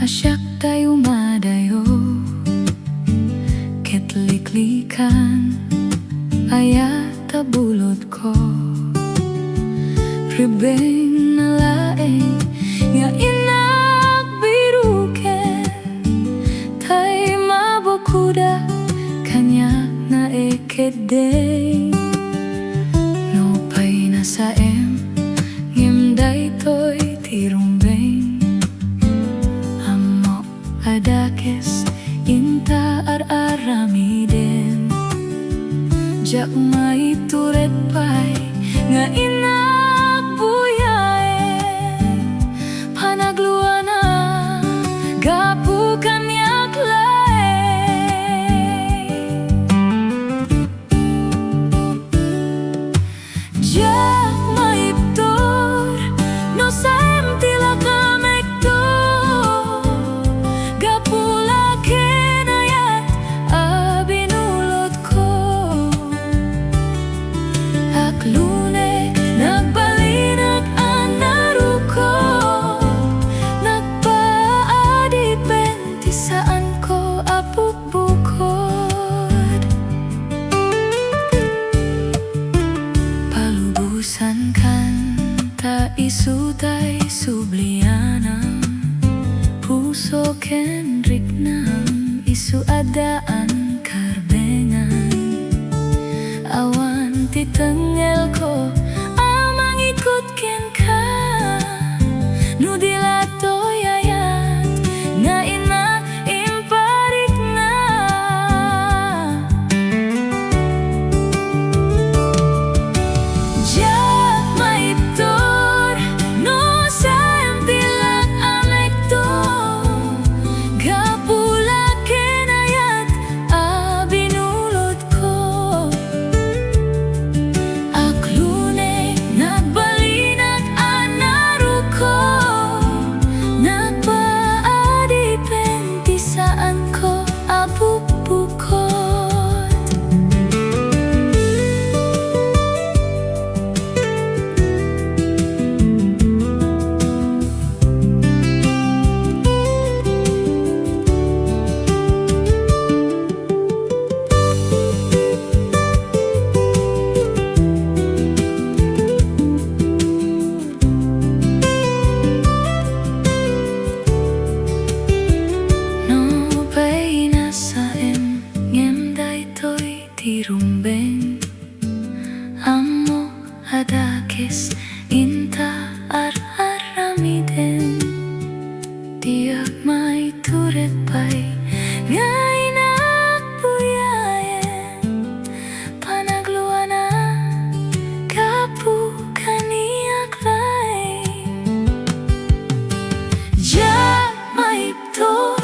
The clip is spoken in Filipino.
Asyak tayo madayo Ketliklikan Ayat bulod ko Ribeng na laeng Nga inakbiruken Tay mabukuda Kanya na ekedeng No pay na sa ngimday to'y tirumbeng Amo adakes inta ar-aramiden Jak may turet pay nga inakbuyae Panagluana gapukan yak lae Jak may iptor no saem tila kamektor Gapula kinayat abinulod ko Aklune nagbalinag anaruko Nagpaadipenti saan ko apupukod Palubusan kan ta isutay sublianam Puso kenrik nam isu adaan karbengan Awan titengel ko amang ikut ken ka Nudila toyayat nga ina imparik na Jak maiptor no saem tilak amektor Gapula kinayat abinulod ko Aklune nagbalinag anaruko Nagpaadipenti saan ko apupukod No pay na saem ngimday to'y tirumbeng Amo adakes inta ar-aramiden Diyak may turet pay nga inakbuyayen Panagluana gapukan iyak laeng Jak maiptor